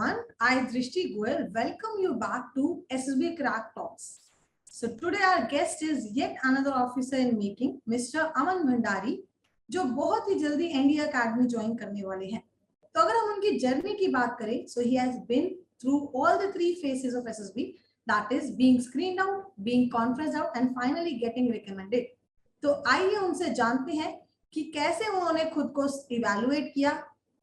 everyone. I, Drishti Goel, welcome you back to SSB Crack Talks. So today our guest is yet another officer in making, Mr. Aman Bhandari, जो बहुत ही जल्दी NDA academy join करने वाले हैं. तो अगर हम उनकी जर्नी की बात करें, so he has been through all the three phases of SSB, that is being screened out, being conferenced out, and finally getting recommended. तो आइए उनसे जानते हैं कि कैसे उन्होंने खुद को इवैल्यूएट किया,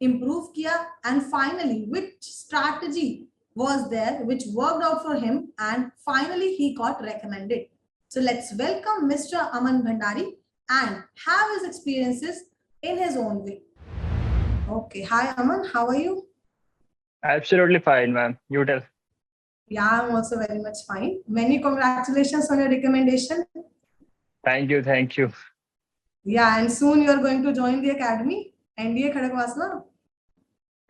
improve kiya, and finally which strategy was there which worked out for him and finally he got recommended. So let's welcome Mr. Aman Bhandari and have his experiences in his own way. Okay, hi Aman, how are you? Absolutely fine, ma'am. You tell. Yeah, I'm also very much fine. Many congratulations on your recommendation. Thank you, thank you. Yeah, and soon you are going to join the academy, NDA Khadagwasla.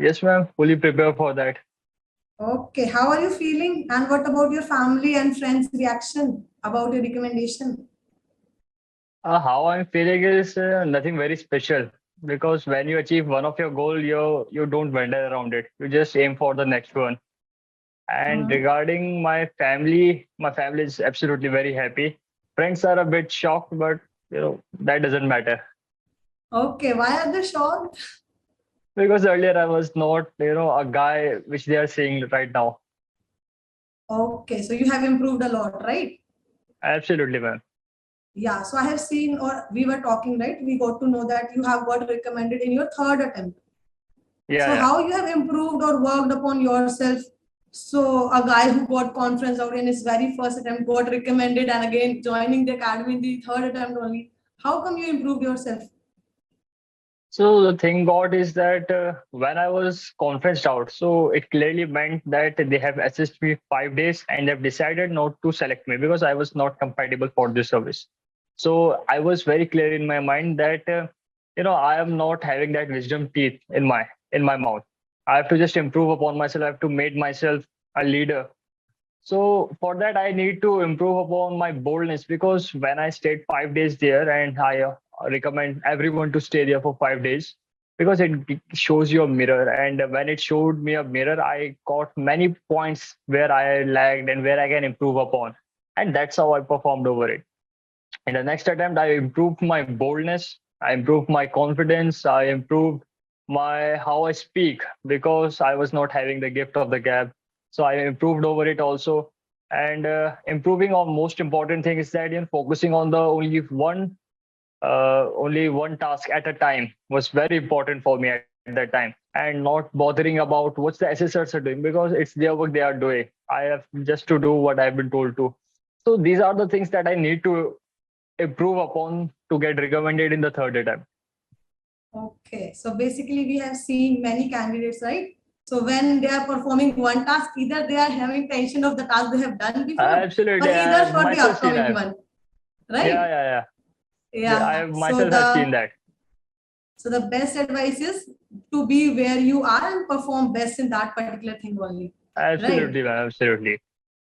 Yes, ma'am. Fully prepared for that. Okay, how are you feeling? And what about your family and friends' reaction about your recommendation? How I'm feeling is nothing very special because when you achieve one of your goal, you don't wander around it. You just aim for the next one. And regarding my family is absolutely very happy. Friends are a bit shocked, but that doesn't matter. Okay, why are they shocked? Because earlier I was not, a guy which they are seeing right now. Okay, so you have improved a lot, right? Absolutely, ma'am. Yeah, so I have seen, or we were talking, right? We got to know that you have got recommended in your third attempt. Yeah. So how you have improved or worked upon yourself? So a guy who got conference out in his very first attempt got recommended and again joining the academy in the third attempt only. How come you improved yourself? So the thing got is that when I was conferenced out, so it clearly meant that they have assessed me 5 days and they've decided not to select me because I was not compatible for this service. So I was very clear in my mind that I am not having that wisdom teeth in my mouth. I have to just improve upon myself. I have to make myself a leader. So for that, I need to improve upon my boldness because when I stayed 5 days there, and I recommend everyone to stay there for 5 days because it shows you a mirror. And when it showed me a mirror, I got many points where I lagged and where I can improve upon. And that's how I performed over it. In the next attempt, I improved my boldness, I improved my confidence, I improved my how I speak because I was not having the gift of the gab. So I improved over it also. And improving on most important thing is that focusing on the only one task at a time was very important for me at that time, and not bothering about what the assessors are doing because it's their work they are doing. I have just to do what I've been told to. So these are the things that I need to improve upon to get recommended in the third attempt. Okay, so basically we have seen many candidates, right? So when they are performing one task, either they are having tension of the task they have done before, Absolutely, or either for the upcoming one, right? Yeah. I myself have seen that. So the best advice is to be where you are and perform best in that particular thing only. Absolutely, right? Absolutely.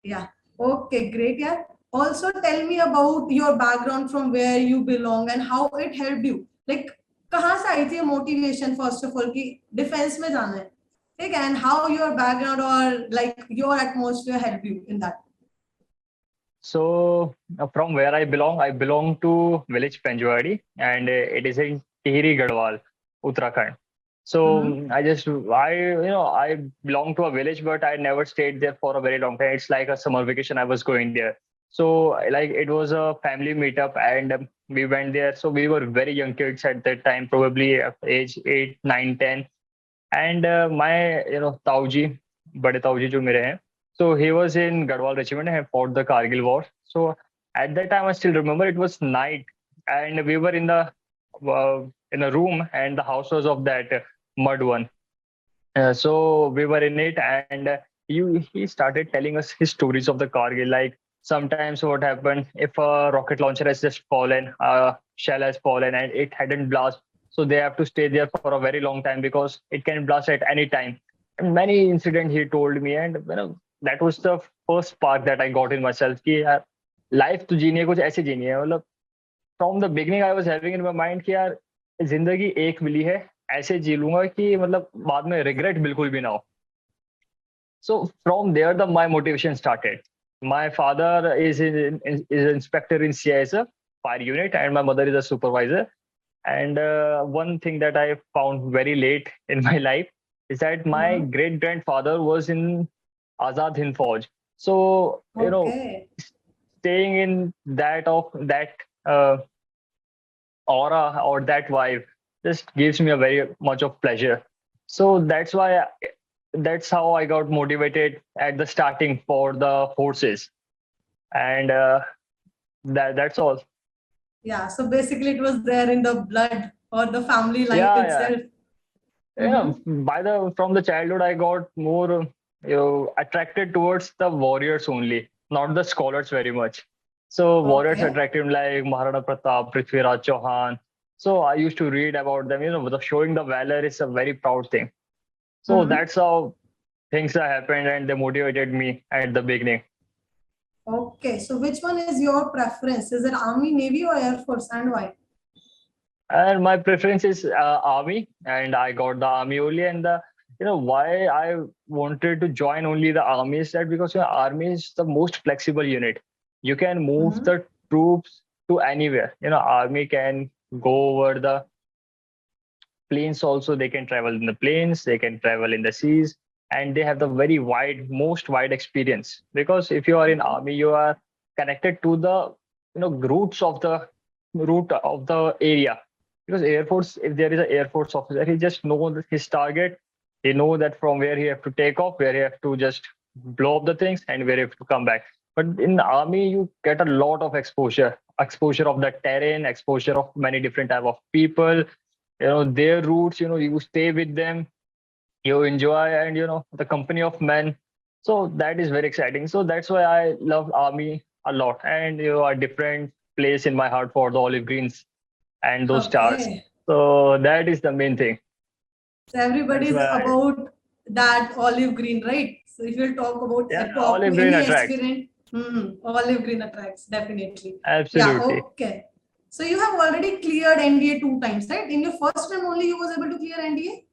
Yeah. Okay, great. Yeah. Also tell me about your background, from where you belong and how it helped you. Like, कहाँ से आई थी motivation first of all कि defense में जाना है, ठीक है, and how your background or like your atmosphere helped you in that. So from where I belong to village Panjwadi, and it is in Tihri Garhwal, Uttarakhand. So I belong to a village, but I never stayed there for a very long time. It's like a summer vacation. I was going there. So like it was a family meetup and we went there. So we were very young kids at that time, probably age 8, 9, 10. And my, Tauji, Bade Tauji jo mere hain. So he was in Garhwal Regiment and fought the Kargil War. So at that time, I still remember it was night and we were in a room and the house was of that mud one. So we were in it and he started telling us his stories of the Kargil. Like sometimes what happened if a rocket launcher has just fallen, a shell has fallen and it hadn't blast. So they have to stay there for a very long time because it can blast at any time. And many incidents he told me, and that was the first spark that I got in myself. कि यार life तो जीनी है कुछ ऐसे जीनी है मतलब from the beginning I was having in my mind कि यार जिंदगी एक मिली है ऐसे जी लूंगा कि मतलब बाद में regret बिल्कुल भी ना हो. So from there, my motivation started. My father is an inspector in CISF fire unit, and my mother is a supervisor. And one thing that I found very late in my life is that my Mhm. great grandfather was in Azad Hind Fauj. So Okay. staying in that uh, aura or that vibe just gives me a very much of pleasure. So that's how I got motivated at the starting for the forces, and that's all. Yeah. So basically, it was there in the blood or the family line Yeah, yeah. itself. Yeah, Mm-hmm. by the from the childhood, I got more attracted towards the warriors only, not the scholars very much. So warriors Okay. attracted me like Maharana Pratap, Prithviraj Chauhan. So I used to read about them. Showing the valor is a very proud thing. So Mm-hmm. that's how things have happened, and they motivated me at the beginning. Okay. So which one is your preference? Is it Army, Navy, or Air Force, and why? And my preference is army, and I got the army only. And the why I wanted to join only the army is that because army is the most flexible unit. You can move Mm-hmm. the troops to anywhere. Army can go over the planes also. They can travel in the planes. They can travel in the seas, and they have the very most wide experience. Because if you are in army, you are connected to the roots of the route of the area. Because air force, if there is an air force officer, he just knows his target. He know that from where he have to take off, where he have to just blow up the things, and where he have to come back. But in the army, you get a lot of exposure of the terrain, exposure of many different type of people, their roots. You stay with them, you enjoy, and the company of men. So that is very exciting. So that's why I love army a lot, and a different place in my heart for the olive greens and those stars. Okay. So that is the main thing. So That's everybody is why about that olive green, right? So if you'll talk about yeah, talk to olive green any attracts. aspirant, olive green attracts definitely. Yeah. Absolutely. Okay. So you have already cleared NDA two times, right? In your first time only, you was able to clear NDA.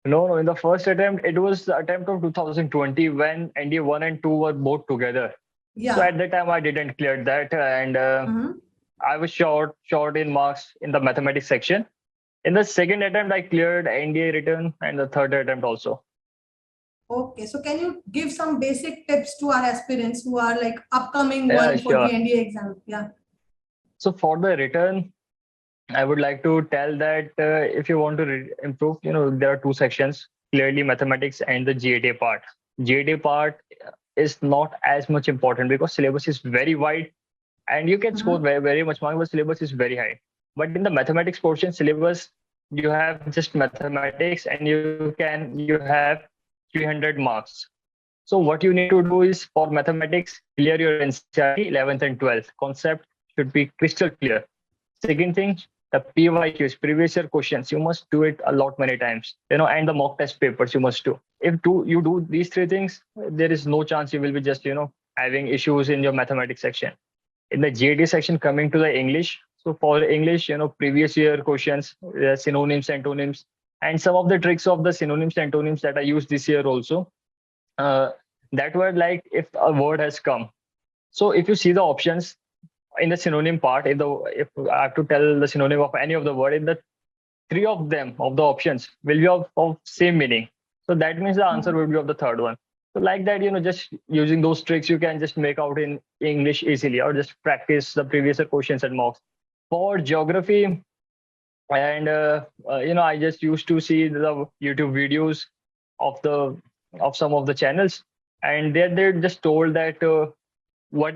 No, no, in the first attempt, it was the attempt of 2020 when NDA 1 and 2 were both together. So Yeah. at that time, I didn't clear that, and Mm-hmm. I was short in marks in the mathematics section. In the second attempt, I cleared NDA written, and the third attempt also. Okay. So can you give some basic tips to our aspirants who are like upcoming Yeah, one for the sure. NDA exam? Yeah. So for the written, I would like to tell that if you want to improve, there are two sections, clearly mathematics and the GATA part. GATA part is not as much important because syllabus is very wide and you can score Mm-hmm. very, very much mark, but syllabus is very high. But in the mathematics portion, syllabus, you have just mathematics and you have 300 marks. So what you need to do is for mathematics, clear your NCERT 11th and 12th. Concept should be crystal clear. Second thing, the PYQs, previous year questions, you must do it a lot many times, and the mock test papers you must do. If you do these three things, there is no chance you will be just, having issues in your mathematics section. In the GAT section, coming to the English. So for English, previous year questions, synonyms, antonyms, and some of the tricks of the synonyms, antonyms that I used this year also. Uh, that were like if a word has come. So if you see the options, in the synonym part, if I have to tell the synonym of any of the word, in the three of them of the options will be of same meaning. So that means the answer will be of the third one. So like that, just using those tricks, you can just make out in English easily, or just practice the previous year questions and mocks. For geography, and I just used to see the YouTube videos of some of the channels, and they just told that what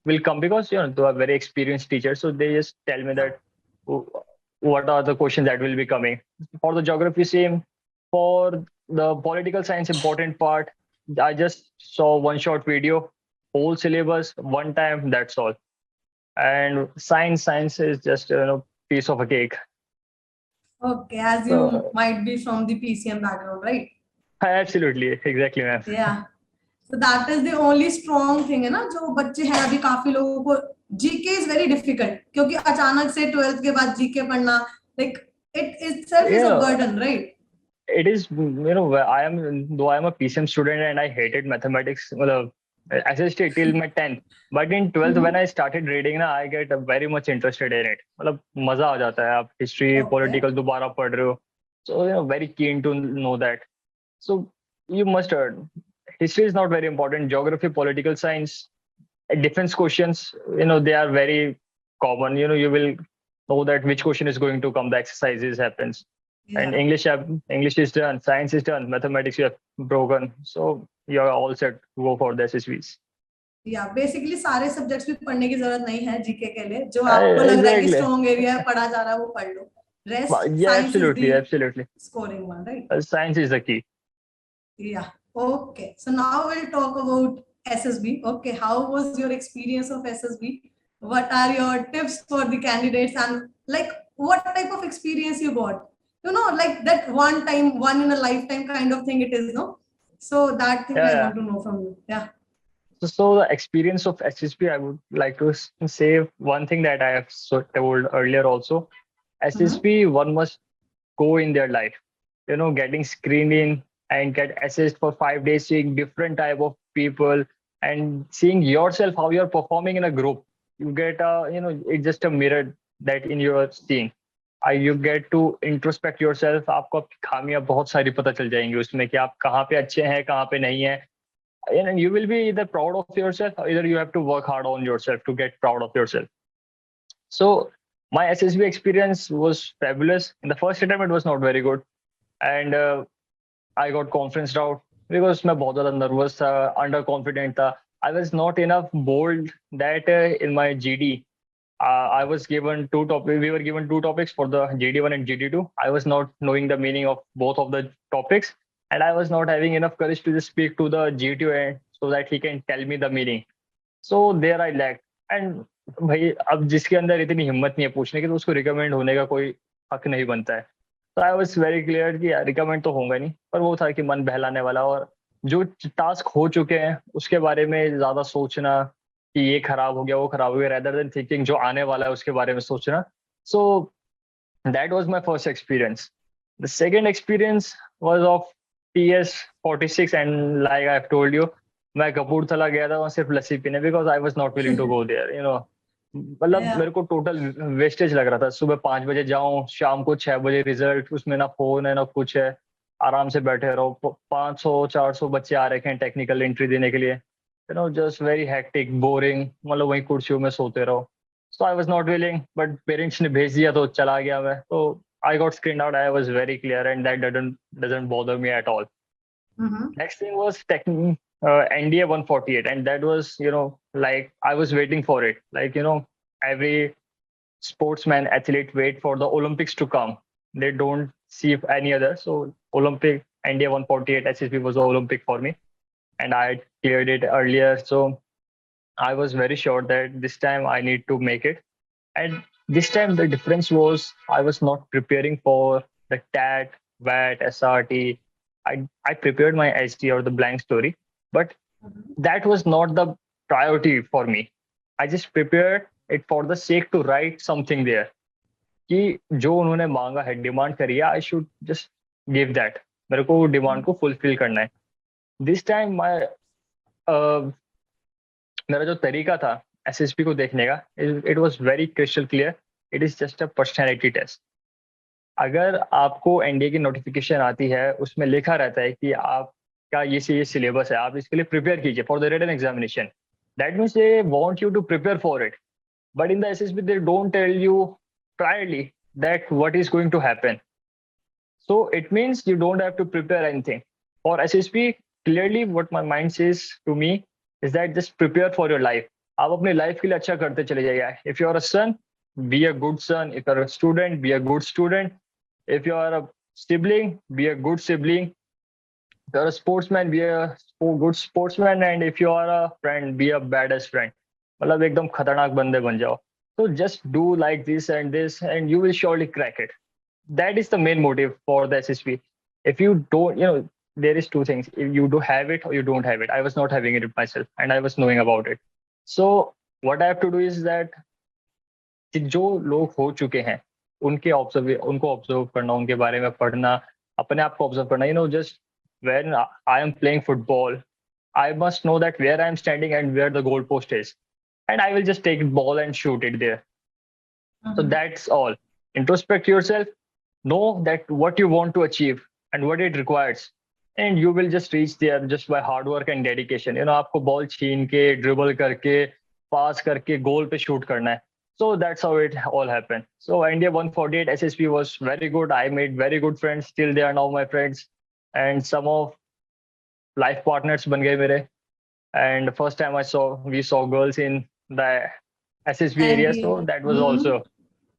will come, because they are very experienced teachers, so they just tell me Yeah. that w- what are the questions that will be coming. For the geography, same. For the political science important part, I just saw one short video, whole syllabus one time, that's all. And science is just piece of a cake. Okay. As you So might be from the PCM background, right? absolutely, exactly, ma'am. Yeah. So that is the only strong thing है ना, जो बच्चे हैं अभी काफी लोगों को GK is very difficult क्योंकि अचानक से 12th के बाद जीके पढ़ना, like it itself is a Yeah, burden, right? it is, you know, I am, though I am a PCM student and I hated mathematics, well, SST till my 10th. But in 12th, when Mhm. I started reading, na, I get very much interested in it. मतलब मजा आ जाता है, आप history, Okay. political दोबारा पढ़ रहे हो. So, you know, very keen to know that. So you must history is not very important. Geography, political science, defense questions, you know, they are very common. You know, you will know that which question is going to come. The exercises happens, and Yeah. English is done, science is done, mathematics you have broken, so you're all set to go for the SSVs. या basically सारे subjects भी पढ़ने की जरूरत नहीं है GK के लिए, जो आपको लग रहा है कि Exactly. स्ट्रॉन्ग एरिया है पढ़ा जा रहा है वो पढ़ लो, rest Yeah, science is the absolutely. Scoring one, right? Science is the key. Yeah. Okay. So now we'll talk about SSB. Okay. How was your experience of SSB? What are your tips for the candidates, and like what type of experience you got? You know, like that one time, one in a lifetime kind of thing it is, no? So that thing I Yeah. want to know from you. Yeah. So the experience of SSP, I would like to say one thing that I have told earlier also. Mm-hmm. SSP, one must go in their life. You know, getting screened in and get assessed for 5 days, seeing different type of people and seeing yourself how you're performing in a group. You get you know, it's just a mirror that in your seeing. You get to introspect yourself. आपको आपकी खामियां बहुत सारी पता चल जाएंगी उसमें कि आप कहाँ पे अच्छे हैं, कहाँ पे नहीं है. And you will be either proud of yourself, or either you have to work hard on yourself to get proud of yourself. So my SSB experience was fabulous. In the first attempt, it was not very good, and I got conferenced out because मैं बहुत ज़्यादा nervous था, underconfident था. I was not enough bold that in my GD, I was given two topics. We were given two topics for the GD1 and GD2. I was not knowing the meaning of both of the topics, and I was not having enough courage to just speak to the GD2 and so that he can tell me the meaning. So there I lacked. And भाई अब जिसके अंदर इतनी हिम्मत नहीं है पूछने की, तो उसको रिकमेंड होने का कोई हक नहीं बनता है. तो आई वाज वेरी क्लियर कि रिकमेंड तो होगा नहीं, पर वो था कि मन बहलाने वाला, और जो टास्क हो चुके हैं उसके बारे में ज्यादा सोचना कि ये खराब हो गया, वो खराब हो गया, रेदर देन थिंकिंग जो आने वाला है उसके बारे में सोचना. So that was my first experience. The second experience was of TS46, and like I have told you, मैं कपूरथला गया था वहाँ सिर्फ लस्सी पीने, because I was not willing to go there, you know. मतलब Yeah. मेरे को टोटल वेस्टेज लग रहा था. सुबह 5 बजे जाऊं, शाम को 6 बजे रिजल्ट, उसमें ना फोन है ना कुछ है, आराम से बैठे रहो. 500-400 बच्चे आ रखे हैं टेक्निकल एंट्री देने के लिए, you know, just very hectic, boring. मतलब वही कुर्सियों में सोते रहो. So I was not willing, but parents ने भेज दिया तो चला गया मैं. तो I got screen out. I was very clear and that doesn't bother me at all. Mm-hmm. Next thing was NDA 148, and that was, you know, like I was waiting for it. Like, you know, every sportsman, athlete wait for the Olympics to come. They don't see if any other. So Olympic NDA 148 SSB was the Olympic for me, and I had cleared it earlier. So I was very sure that this time I need to make it. And this time the difference was I was not preparing for the TAT, VAT, SRT. I prepared my ST or the blank story, but Mm-hmm. that was not the priority for me. I just prepared it for the sake to write something there. कि जो उन्होंने मांगा है, demand करी है, I should just give that. मेरे को demand को फुलफिल करना है. दिस टाइम माय मेरा जो तरीका था एसएसपी को देखने का, it was very crystal clear. It is just a personality test. अगर आपको एनडीए की नोटिफिकेशन आती है, उसमें लिखा रहता है कि आपका ये सिलेबस है, आप इसके लिए प्रिपेयर कीजिए for the written examination. That means they want you to prepare for it. But in the SSB they don't tell you priorly that what is going to happen. So it means you don't have to prepare anything. For SSP, clearly what my mind says to me is that just prepare for your life. आप अपनी life के लिए अच्छा करते चले जाइए. If you are a son, be a good son. If you are a student, be a good student. If you are a sibling, be a good sibling. If you are a sportsman, be a good sportsman. And if you are a friend, be a baddest friend. मतलब एकदम खतरनाक बंदे बन जाओ. So just do like this, and you will surely crack it. That is the main motive for the SSP. If you don't, you know, there is two things. If you do have it or you don't have it. I was not having it myself, and I was knowing about it. So what I have to do is that कि जो लोग हो चुके हैं उनको observe करना, उनके बारे में पढ़ना, अपने आप को ऑब्जर्व करना, just when I am playing football, I must know that where I am standing and where the goal post is, and I will just take the ball and shoot it there. So that's all. Introspect yourself, know that what you want to achieve and what it requires, and you will just reach there just by hard work and dedication. आपको ball छीन के dribble करके पास करके गोल पे shoot करना है. So that's how it all happened. So India 148 SSB was very good. I made very good friends. Still they are now my friends, and some of life partners ban gaye mere. And first time we saw girls in the SSB area, so NBA. that was also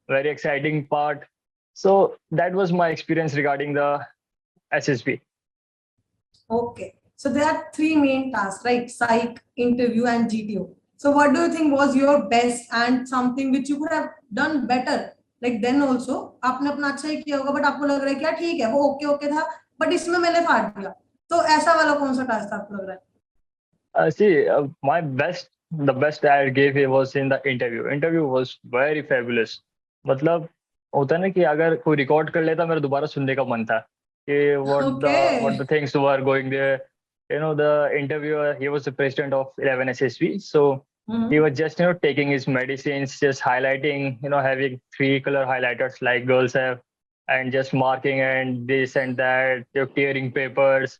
very exciting part. So that was my experience regarding the SSB. Okay. So there are three main tasks, right? Psych, interview, and GTO. So what do you think was your best and something which you could have done better? Like then also, आपने अपना अच्छा ही किया होगा, but आपको लग रहा है कि यार ठीक है, वो ओके था, but इसमें मैंने फाड़ दिया. तो ऐसा वाला कौन सा टास्क आपको लग रहा है? See, the best I gave it was in the interview. Interview was very fabulous. मतलब होता है ना कि अगर कोई रिकॉर्ड कर लेता मेरा दोबारा सुनने का मन था कि what the things were going there. The interviewer, he was the president of 11 SSB, so he was just taking his medicines, just highlighting, having 3-color highlighters like girls have, and just marking and this and that, tearing papers.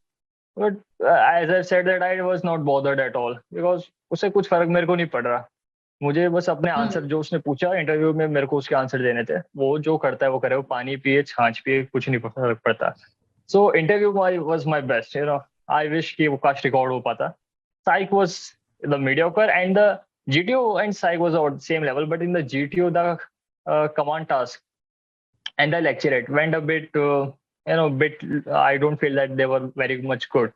But as I said that I was not bothered at all because उससे कुछ फर्क मेरे को नहीं पड़ रहा. मुझे बस अपने आंसर जो उसने पूछा इंटरव्यू में मेरे को उसके आंसर देने थे. वो जो करता है वो करे, वो पानी पिए छाछ पिए कुछ नहीं फर्क पड़ता. So interview was my best. I wish कि वो काश रिकॉर्ड हो पाता. Psych was the mediocre, and the GTO and Psych was on same level, but in the GTO the command task and the lecture it went a bit I don't feel that they were very much good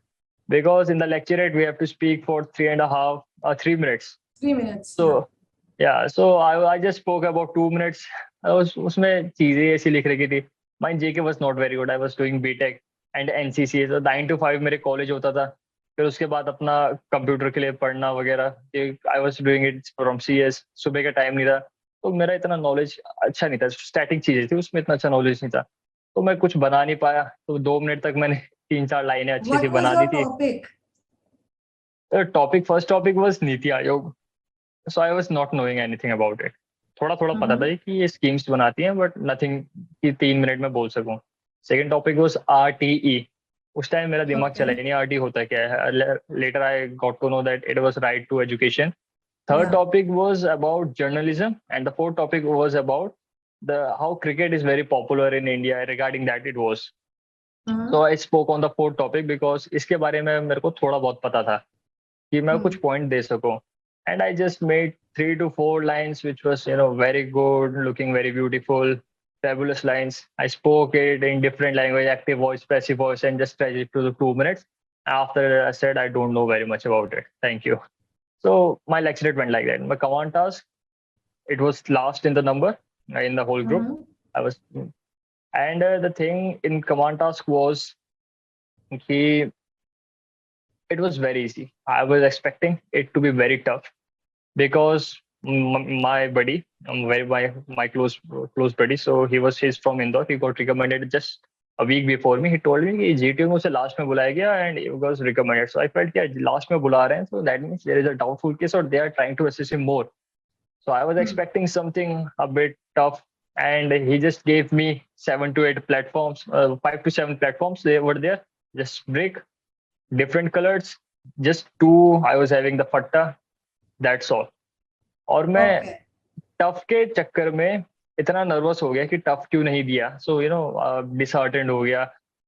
because in the lecturate we have to speak for 3 minutes. 3 minutes. So so I just spoke about 2 minutes. उसमें चीजें ऐसी लिख रखी थी. My JK was not very good. I was doing BTech and NCC. So 9 to 5 मेरे college होता था. फिर उसके बाद अपना कंप्यूटर के लिए पढ़ना वगैरह. I was doing it from CS. सुबह का टाइम नहीं था तो मेरा इतना नॉलेज अच्छा नहीं था. स्टैटिक चीजें थी उसमें इतना अच्छा नॉलेज नहीं था तो मैं कुछ बना नहीं पाया. तो 2 मिनट तक मैंने 3-4 लाइनें अच्छी सी बना दी थी. First topic was NITI Aayog. So I was not knowing anything about it. थोड़ा पता था कि ये स्कीम्स बनाती हैं बट नथिंग कि 3 मिनट में बोल सकूं. Second topic was RTE. उस टाइम मेरा दिमाग चला ही नहीं RT होता क्या है. Later I got to know that it was right to education. Third topic was about journalism, and the fourth topic was about how cricket is very popular in India. Regarding that, it was. So I spoke on the fourth topic because इसके बारे में मेरे को थोड़ा बहुत पता था कि मैं कुछ point दे सकूं. And I just made 3 to 4 lines, which was very good, looking very beautiful, fabulous lines. I spoke it in different language, active voice, passive voice, and just stretched it to the 2 minutes. After I said I don't know very much about it. Thank you. So my lecturate went like that. My command task, it was last in the number in the whole group. I was, and the thing in command task was, it was very easy. I was expecting it to be very tough because my buddy, my close buddy, so he's from Indore. He got recommended just a week before me. He told me कि GTO में उसे last में बुलाया गया and he was recommended. So I felt कि last में बुला रहे हैं, so that means there is a doubtful case or they are trying to assess him more. So I was expecting something a bit tough, and he just gave me 7 to 8 platforms, 5 to 7 platforms. They were there, just brick, different colors, just 2. I was having the fatta. That's all. और मैं tough के चक्कर में इतना nervous हो गया कि tough क्यों नहीं दिया. सो डिसहार्टेंड हो गया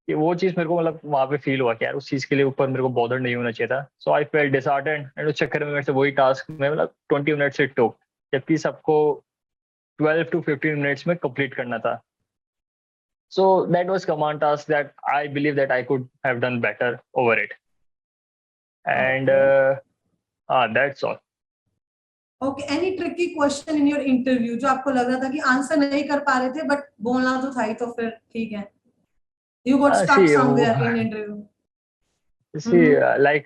कि वो चीज मेरे को मतलब वहां पे फील हुआ कि यार उस चीज के लिए ऊपर मेरे को बॉदर नहीं होना चाहिए था. So I felt disheartened and उस चक्कर में मेरे से वही टास्क में मतलब 20 मिनट से टोक, जबकि सबको 12 to 15 मिनट्स में कंप्लीट करना था. So that was command task that I believe that I could have done better over it. And that's all. Okay, any tricky question in your interview जो आपको लग रहा था कि आंसर नहीं कर पा रहे थे बट बोलना तो था ही तो फिर ठीक है. You got stuck somewhere in interview. See,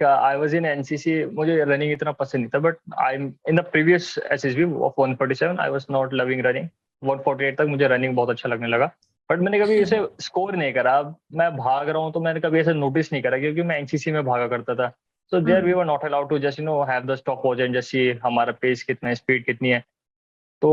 I was in NCC. मुझे रनिंग इतना पसंद नहीं था, but I'm in the previous SSB of 147. I was not loving running. 148 तक मुझे रनिंग बहुत अच्छा लगने लगा. बट मैंने कभी इसे स्कोर नहीं करा. अब मैं भाग रहा हूँ तो मैंने कभी ऐसे नोटिस नहीं करा, क्योंकि मैं एनसीसी में भागा करता था. So there we were not allowed to just have the stop watch and just see हमारा पेस कितना है, स्पीड कितनी है. तो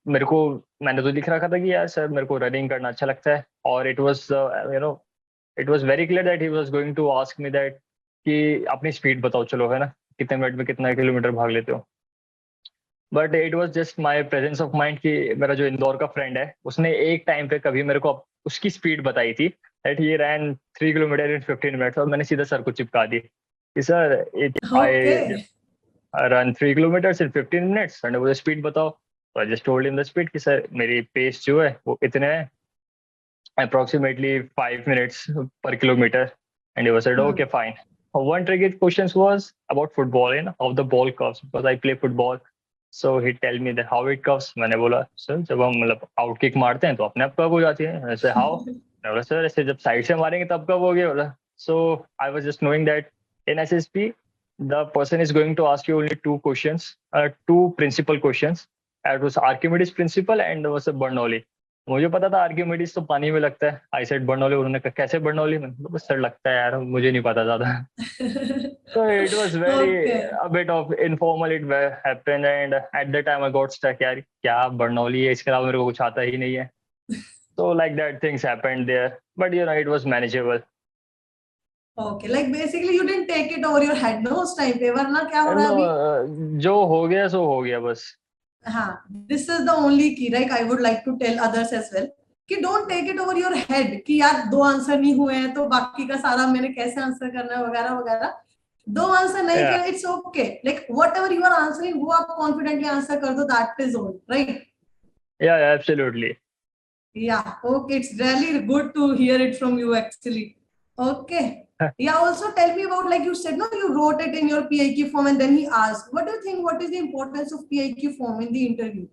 मेरे को मैंने तो लिख रखा था कि यार सर मेरे को रनिंग करना अच्छा लगता है, और it was very clear that he was going to ask me that कि अपनी स्पीड बताओ चलो, है ना, कितने मिनट में कितना किलोमीटर भाग लेते हो. But it was just my presence of mind कि मेरा जो इंदौर का फ्रेंड है उसने एक टाइम पे कभी मेरे को उसकी स्पीड बताई थी that he ran 3 kilometre in 15 minutes, और मैंने सीधा सर को चिपका दी कि sir it Okay. I run 3 kilometre in 15 minutes, sir ने मुझे स्पीड बताओ. तो I just told in the speed कि सर मेरी पेस जो है वो इतने है, approximately 5 minutes per kilometer. And he was said, Hmm. okay, fine. One tricky question was about football, how the ball curves, because I play football. So he tell me that how it curves. मैंने बोला sir जब हम मतलब out kick मारते हैं तो अपने आप कर्व हो जाती है. ऐसे हाउ? मैंने बोला सर ऐसे जब साइड से मारेंगे तब कर्व हो गया. बोला so I was just knowing that in SSP the person is going to ask you only two principal questions. That was Archimedes principle and was a Bernoulli. मुझे पता था आर्किमिडीज तो पानी में लगता है. I said Bernoulli. उन्होंने कहा कैसे बर्नौली? मैंने कहा, बस सर लगता है यार, मुझे नहीं पता ज्यादा. So it was very Okay. a bit of informal. It happened and at the time I got stuck. यार क्या बर्नौली है, इसके अलावा मेरे को कुछ आता ही नहीं है. So like that things happened there, but it was manageable. Okay. Like basically you didn't take it over your head no उस time पे, वरना क्या हो And रहा है अभी? जो हो गया सो हो गया बस. हाँ. This is the only key, right? I would like to tell others as well कि don't take it over your head कि यार 2 आंसर नहीं हुए हैं तो बाकी का सारा मैंने कैसे आंसर करना है वगैरह वगैरह. 2 आंसर नहीं Yeah, किया, it's okay. Like whatever you are answering वो आप confidently आंसर कर दो, that is all, right? yeah, absolutely. Yeah, okay. It's really good to hear it from you actually. Okay. Yeah, also tell me about, like you said, no, you wrote it in your PIQ form and then he asked, what do you think, what is the importance of PIQ form in the interview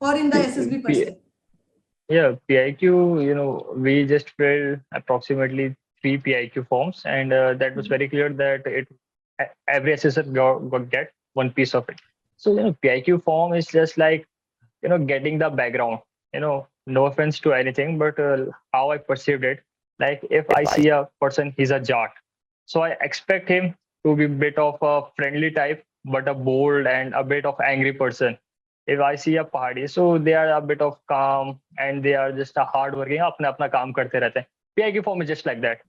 or in the SSB per P- se? Yeah, PIQ, we just filled approximately 3 PIQ forms, and that was very clear that every assessor got get one piece of it. So, PIQ form is just like, getting the background, no offense to anything, but how I perceived it, like if I see a person, he's a jat. So I expect him to be a bit of a friendly type, but a bold and a bit of angry person. If I see a party, so they are a bit of calm and they are just a hard working. अपना अपना काम करते रहते हैं. PIQ form is just like that.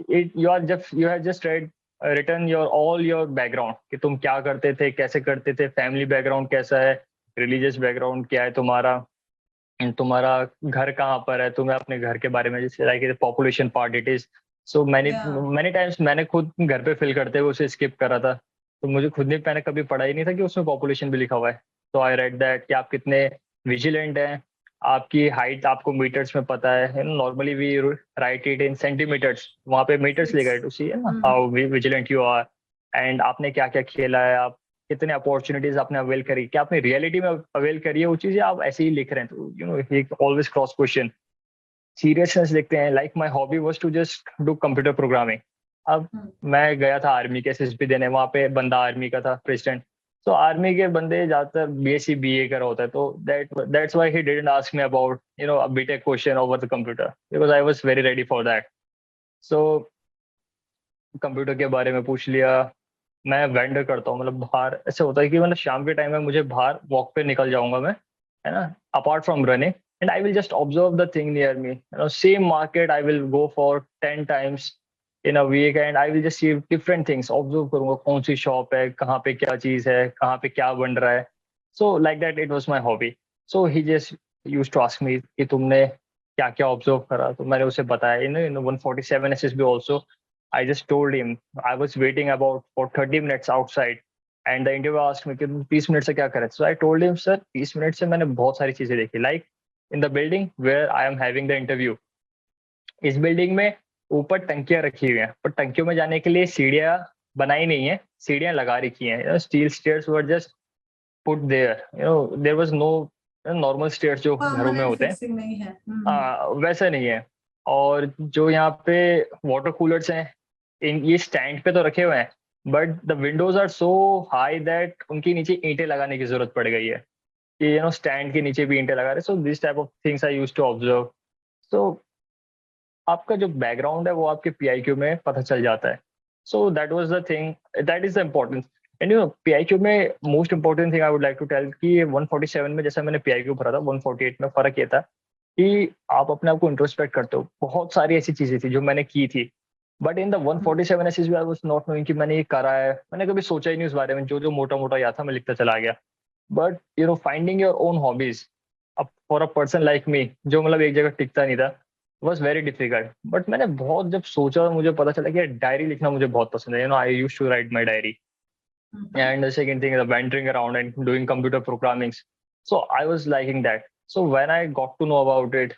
You have just written your all your background कि तुम क्या करते थे, कैसे करते थे, family background कैसा है, religious background क्या है तुम्हारा, तुम्हारा घर कहाँ पर है, तुम्हें अपने घर के बारे में जैसे like population part it is. So many Yeah. Many times मैंने खुद घर पे फिल करते हुए उसे स्किप करा था. तो मुझे खुद ने मैंने कभी पढ़ा ही नहीं था कि उसमें पॉपुलेशन भी लिखा हुआ है. तो आई रेड दैट कि आप कितने विजिलेंट हैं, आपकी हाइट आपको मीटर्स में पता है. Normally we write it in centimetres, वहाँ पे मीटर्स लिखा है टू सी है ना how vigilant you are, and आपने क्या क्या खेला है, आप कितने अपॉर्चुनिटीज आपने अवेल करी, क्या आपने रियलिटी में अवेल करी है वो चीजें, आप ऐसे ही लिख रहे हैं. तो he always cross question seriousness देखते हैं. Like my hobby was to just do computer programming. अब मैं गया था आर्मी के एसएसबी देने, वहाँ पे बंदा आर्मी का था प्रेसिडेंट. तो आर्मी के बंदे ज्यादातर बीएससी बीए करा होता है, तो that's why he didn't ask me about a BTech question over the computer, because I was very ready for that. So computer के बारे में पूछ लिया. मैं वेंडर करता हूँ, मतलब बाहर ऐसे होता है कि मतलब शाम के टाइम में मुझे बाहर वॉक पे निकल जाऊंगा मैं, है ना, apart from running, and I will just observe the thing near me. Same market I will go for 10 times in a week, and I will just see different things. Observe करूंगा कौन सी shop है, कहाँ पे क्या चीज है, कहाँ पे क्या बन रहा है. So like that it was my hobby. So he just use to ask me कि तुमने क्या क्या ऑब्जर्व करा. तो मैंने उसे बताया इन 147 SSB also. I just told him I was waiting about for 30 minutes outside, and the interviewer asked me कि 30 मिनट से क्या करे. So I told him sir 30 minute से मैंने बहुत सारी चीजें देखी. Like in the building where I am having the interview, इस बिल्डिंग में ऊपर टंकियां रखी हुई हैं, पर टंकियों में जाने के लिए सीढ़ियां बनाई नहीं है, सीढ़ियां लगा रखी हैं. Steel stairs were just put there. There was no normal stairs जो घरों में परमानेंट होते हैं. फिक्सिंग नहीं है. वैसा नहीं है. और जो यहाँ पे वाटर कूलर्स हैं, इन ये स्टैंड पे तो रखे हुए हैं, but the windows are so high that उनके नीचे ईंटें लगाने की जरूरत पड़ गई है कि स्टैंड के नीचे भी ईंटें लगा रहे. So this type of things I used to observe. So आपका जो बैकग्राउंड है वो आपके PIQ में पता चल जाता है. So that was the thing, that is the importance. And you know, PIQ में most important thing I would like to tell कि 147 में जैसा मैंने PIQ भरा था, 148 में फर्क ये था कि आप अपने आप को इंट्रोस्पेक्ट करते हो. बहुत सारी ऐसी चीजें थी जो मैंने की थी, but in the 147 SSB I was not knowing कि मैंने ये करा है. मैंने कभी सोचा ही नहीं उस बारे में. जो जो मोटा मोटा याद था मैं लिखता चला गया. But you know, finding your own hobbies for a person like me, जो मतलब एक जगह टिकता नहीं था, वॉज वेरी डिफिकल्ट. बट मैंने बहुत जब सोचा, मुझे पता चला कि डायरी लिखना मुझे बहुत पसंद है. You know, I used to write my diary. And the second thing is wandering around and doing computer programming. So I was liking that. So when I got to know about it,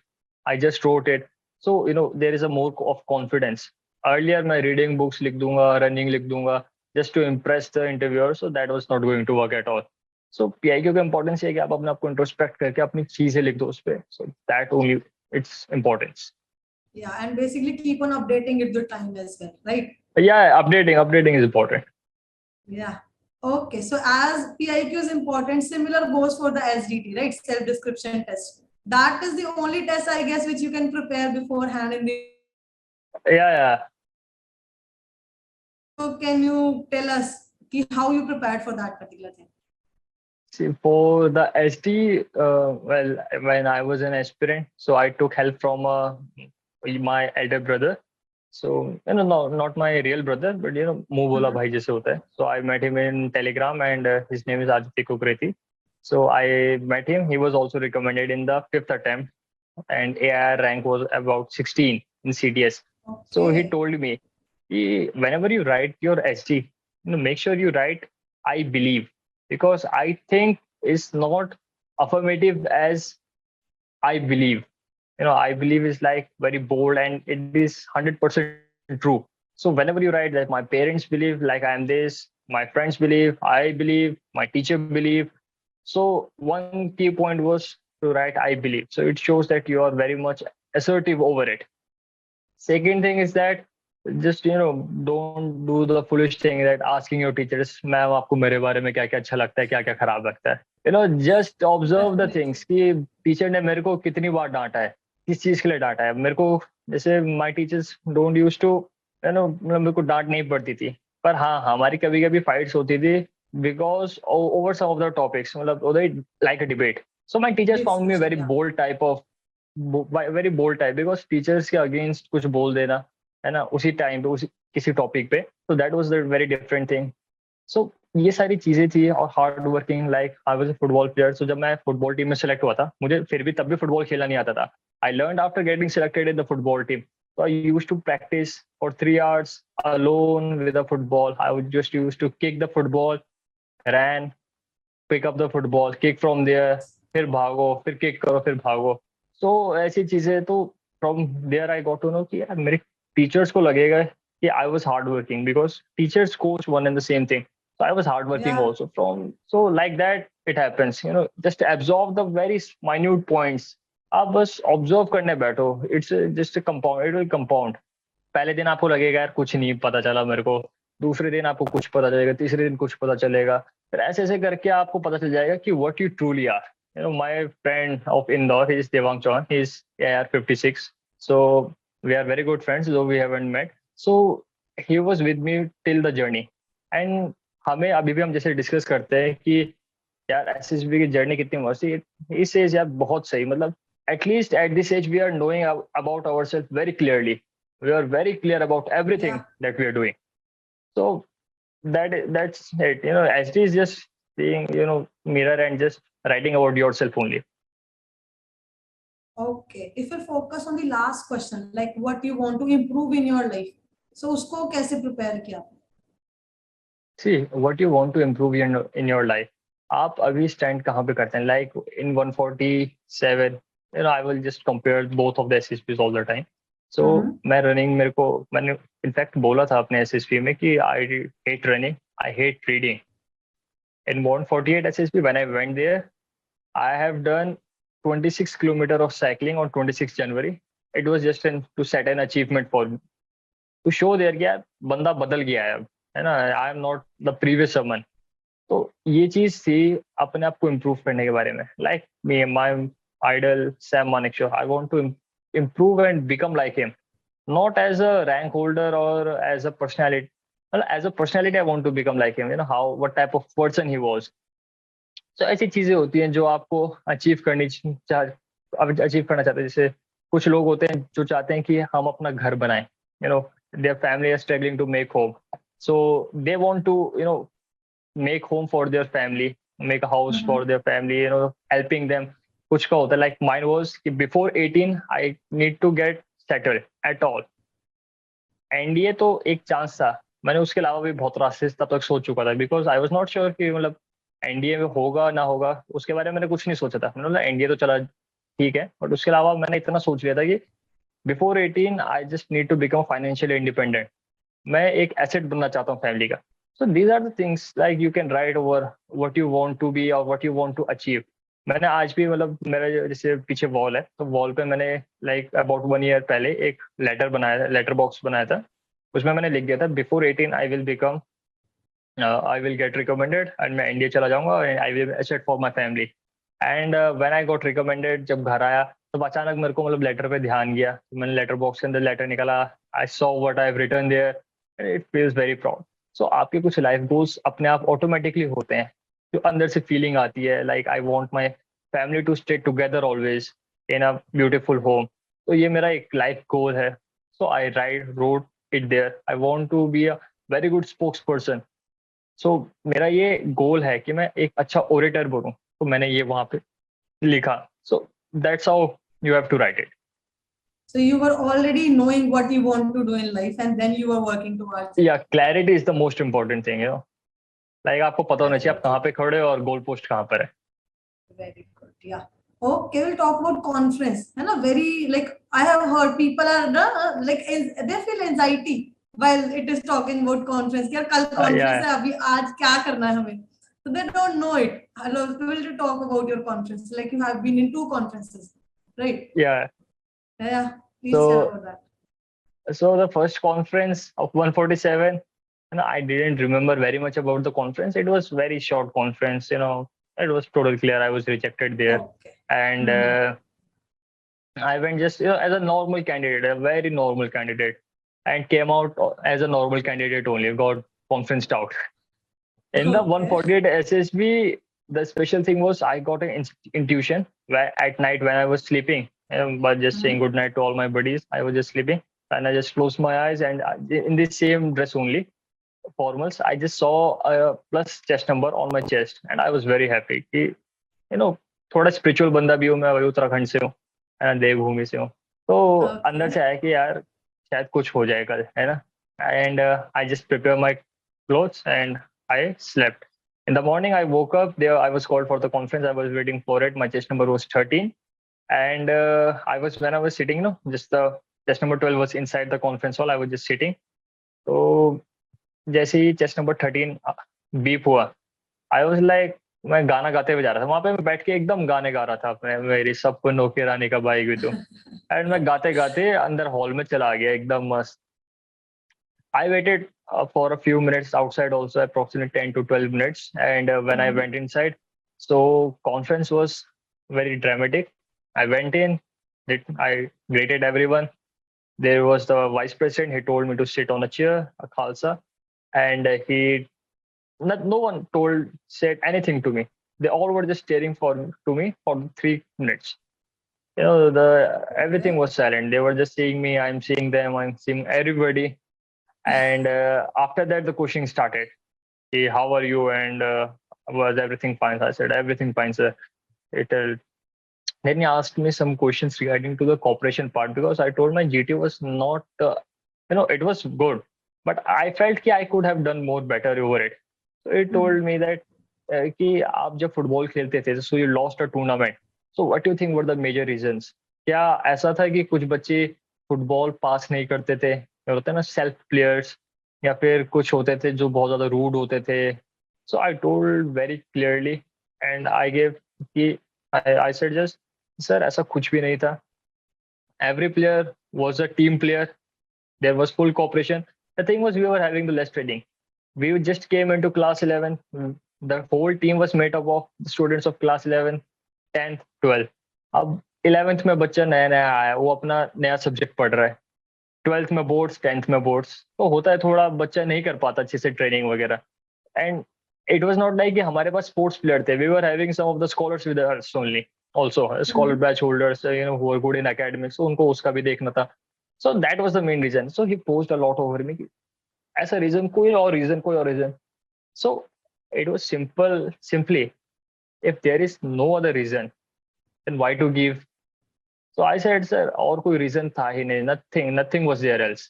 I just wrote it. So you know, there is a more of confidence. Earlier मैं reading books लिख दूंगा, running लिख दूंगा, just to impress the interviewer. So that was not going to work at all. So PIQ का importance ये है कि आप अपने आप को introspect करके अपनी चीजें लिख दो उस पे. So that only its importance. Yeah, and basically keep on updating it with time as well, right? Yeah, updating is important. Yeah. Okay, so as PIQ is important, similar goes for the SDT, right? Self-description test. That is the only test, I guess, which you can prepare beforehand in the. Yeah. So can you tell us how you prepared for that particular thing? See, for the SD, well, when I was an aspirant, so I took help from my elder brother. So you know, no, not my real brother, but you know, मुंह बोला भाई जैसे होता है. So I met him in Telegram, and his name is Aditya Kukreti. So I met him. He was also recommended in the 5th attempt, and AIR rank was about 16 in CTS. So he Okay. told me, whenever you write your SD, you know, make sure you write "I believe," because I think it's not affirmative as "I believe." You know, I believe is like very bold and it is 100% true. So whenever you write that my parents believe like I am this, my friends believe, I believe, my teacher believe. So one key point was to write I believe. So it shows that you are very much assertive over it. Second thing is that just you know, don't do the foolish thing that asking your teachers, ma'am आपको मेरे बारे में क्या क्या अच्छा लगता है, क्या क्या खराब लगता है. You know, just observe the things कि टीचर ने मेरे को कितनी बार डांटा है, किस चीज के लिए डांटा है. मेरे को जैसे my teachers don't used to, you know, मेरे को डांट नहीं पड़ती थी. पर हाँ, हमारी कभी कभी फाइट्स होती थी because over some of the topics, मतलब like a debate. So my teachers found me a very Yeah. bold type of very bold type, because teachers के अगेंस्ट कुछ बोल देना है ना उसी टाइम पे, उसी किसी टॉपिक पे. तो that was the very different thing. So ये सारी चीजें थी. और hard working, like I was a football player. So जब मैं फुटबॉल टीम में सेलेक्ट हुआ था, मुझे फिर भी तब भी फुटबॉल खेलना नहीं आता था. I learn after getting selected in the football team. So I used to practice for 3 hours alone with a football. I would just used to kick the football, ran, pick up the football, kick from there, फिर भागो, फिर kick करो, फिर भागो. सो ऐसी चीजें. तो from there I got to know कि यार मेरे टीचर्स को लगेगा कि I was hard working, because teachers coach one and the same thing. So I was hardworking also. So like that it happens. You know, just absorb the very minute points. आप बस observe करने बैठो. It's just compound, it will compound. पहले दिन आपको लगेगा यार कुछ नहीं पता चला मेरे को, दूसरे दिन आपको कुछ पता चलेगा, तीसरे दिन कुछ पता चलेगा, फिर ऐसे ऐसे करके आपको पता चल जाएगा कि what you truly are. You know, my friend of Indore, he is Devang Chauhan. He's AR 56. So we are very good friends, though we haven't met. So he was with me till the journey. And हमें अभी भी हम जैसे discuss करते हैं कि यार SSB की जर्नी कितनी मस्त है. इस एज यार बहुत सही, मतलब at least at this age we are knowing about our self very clearly. We are very clear about everything that we are doing. So that's it. You know, SD is just being, you know, mirror and just writing about yourself only. Okay, if you focus on the last question, like what you want to improve in your life, so उसको कैसे prepare किया? See, what you want to improve in your life. आप अभी stand कहाँ पे करते हैं? Like in 147, you know, I will just compare both of the SSPs all the time. So मैं running, मेरे को मैंने इनफैक्ट बोला था अपने SSP में कि I hate running, I hate reading. In 148 SSP, when I went there, I have done 26 kilometers of cycling on 26 January. It was just to set an achievement for me. To show there कि यार बंदा बदल गया है ना. I am not the previous someone. तो ये चीज थी अपने आप को इम्प्रूव करने के बारे में. Like me, my idol Sam Manekshaw, I want to improve and become like him, not as a rank holder or as a personality. Well, as a personality, I want to become like him. How what type of person he was. So ऐसी चीजें होती हैं जो आपको achieve करनी achieve करना चाहते हैं. जैसे कुछ लोग होते हैं जो चाहते हैं कि हम अपना घर बनाएं. Their family is struggling to make home, so they want to make home for their family, make a house for their family, helping them. कुछ का होता है like mine was कि before 18 I need to get settled at all. NDA तो एक chance था. मैंने उसके अलावा भी बहुत रास्ते तब तक सोच चुका था, because I was not sure कि मतलब एनडीए में होगा ना होगा, उसके बारे में मैंने कुछ नहीं सोचा था. मैंने बोला एनडीए तो चला ठीक है, बट उसके अलावा मैंने इतना सोच लिया था कि before 18 I just need to become financially independent. मैं एक एसेट बनना चाहता हूँ फैमिली का. So these are the things like you can write over what you want to be और what you want to achieve. मैंने आज भी मतलब मेरा जैसे पीछे वॉल है, तो वॉल पे मैंने लाइक अबाउट 1 ईयर पहले एक लेटर बॉक्स बनाया था. उसमें मैंने लिख दिया था before 18 I will get recommended and मैं इंडिया चला जाऊंगा and I will asset for my family. And when I got recommended, जब घर आया तब अचानक मेरे को मतलब लेटर पे ध्यान गया. मैंने लेटर बॉक्स के अंदर लेटर निकाला, I saw what I have written there and it feels very proud. So आपके कुछ लाइफ गोल्स अपने आप ऑटोमेटिकली होते हैं, जो अंदर से फीलिंग आती है like I want my family to stay together always in a beautiful home. तो ये मेरा एक लाइफ गोल है. So I wrote it there. I want to be a very good spokesperson. सो मेरा ये गोल है कि मैं एक अच्छा ओरेटर बनूं, तो मैंने ये वहां पे लिखा. सो that's how you have to write it. So you were already knowing what you want to do in life and then you were working towards it. Yeah, clarity is the most important thing, like आपको पता होना चाहिए आप कहाँ पे खड़े हो और गोल पोस्ट कहाँ पर है. Very good. Yeah. Okay, we'll talk about conference. है ना, very like I have heard people are like they feel anxiety while it is talking about conference. यार कल conference है, अभी आज क्या करना है हमें? So they don't know it. Hello, we will talk about your conference. Like you have been in 2 conferences, right? Yeah. Yeah. Please share about that. So the first conference of 147, I didn't remember very much about the conference. It was very short conference. It was totally clear I was rejected there. Okay. And I went just as a normal candidate, a very normal candidate, and came out as a normal candidate only. Got conferenced out. In the 148 SSB, the special thing was I got an intuition where at night when I was sleeping, but just saying good night to all my buddies, I was just sleeping and I just closed my eyes and in the same dress only, formals, I just saw a plus chest number on my chest and I was very happy. थोड़ा spiritual बंदा भी हूँ मैं, वही उत्तराखंड से हूँ, देवभूमि से हूँ, तो अंदर से आया कि यार शायद कुछ हो जाए कल, है ना. And I just prepare my clothes and I slept. In the morning, I woke up. There, I was called for the conference. I was waiting for it. My chest number was 13, and when I was sitting, just the chest number 12 was inside the conference hall. I was just sitting. So, जैसे ही chest number 13 beep हुआ, I was like, मैं गाना गाते हुए जा रहा था. वहाँ पे मैं बैठ के एकदम गाने गा रहा था अपने, मेरी सबको नौके रानी का बाई भी तो. एंड मैं गाते गाते अंदर हॉल में चला गया एकदम मस्त. I waited for a few minutes outside also, approximately 10 to 12 minutes. And when I went inside, so conference was very dramatic. I went in, I greeted everyone. There was the vice president. He told me to sit on a chair, a khalsa. And no one said anything to me. They all were just staring to me for 3 minutes. Everything was silent. They were just seeing me. I'm seeing them. I'm seeing everybody. And after that, the questioning started. Hey, how are you? And was everything fine? I said, everything fine, sir. Then he asked me some questions regarding to the cooperation part, because I told my GT was not, it was good, but I felt that I could have done more better over it. So he told me that कि आप जब football खेलते थे, so you lost a tournament. So what do you think were the major reasons? क्या ऐसा था कि कुछ बच्चे फुटबॉल पास नहीं करते थे, होते हैं ना सेल्फ प्लेयर्स, या फिर कुछ होते थे जो बहुत ज्यादा रूड होते थे? So I told very clearly and I gave कि आई सेड जस्ट सर ऐसा कुछ भी नहीं था. Every player was a team player. There was full cooperation. The thing was we were having the less training. We just came into class 11. The whole team was made up of students of class 11, 10th, 12th. अब 11th में बच्चा नया नया आया, वो अपना नया subject पढ़ रहा है, 12th में बोर्ड्स, 10th में बोर्ड्स, तो होता है थोड़ा बच्चा नहीं कर पाता अच्छे से ट्रेनिंग वगैरह. And it was not like कि हमारे पास स्पोर्ट्स प्लेयर थे, we were having some of the scholars with us only, also scholar Mhm. Batch holders, who are good in academics, तो उनको उसका भी देखना था. So that was the main reason. So he posed a lot over me, ऐसा reason, कोई और reason. So it was simply, if there is no other reason, then why to give? So I said, sir, और कोई reason था ही नहीं, nothing was there else.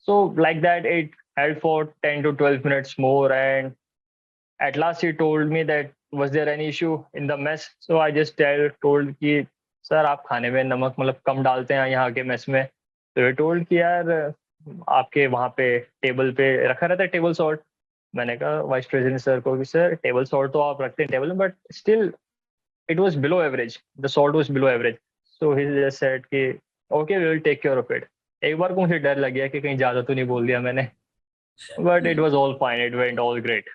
So like that, it held for 10 to 12 minutes more, and at last he told me that was there any issue in the mess. So I just told कि sir आप खाने में नमक मतलब कम डालते हैं यहाँ के मेस में. तो he told कि यार आपके वहाँ पे टेबल पे रखा रहता है टेबल सॉल्ट. मैंने कहा वाइस प्रेसिडेंट सर को कि सर टेबल सॉल्ट तो आप रखते हैं टेबल में, but still it was below average. The salt was below average. So he just said कि okay, we will take care of it. एक बार को मुझे डर लग गया कि कहीं ज्यादा तो नहीं बोल दिया मैंने, but it was all fine. It went all great.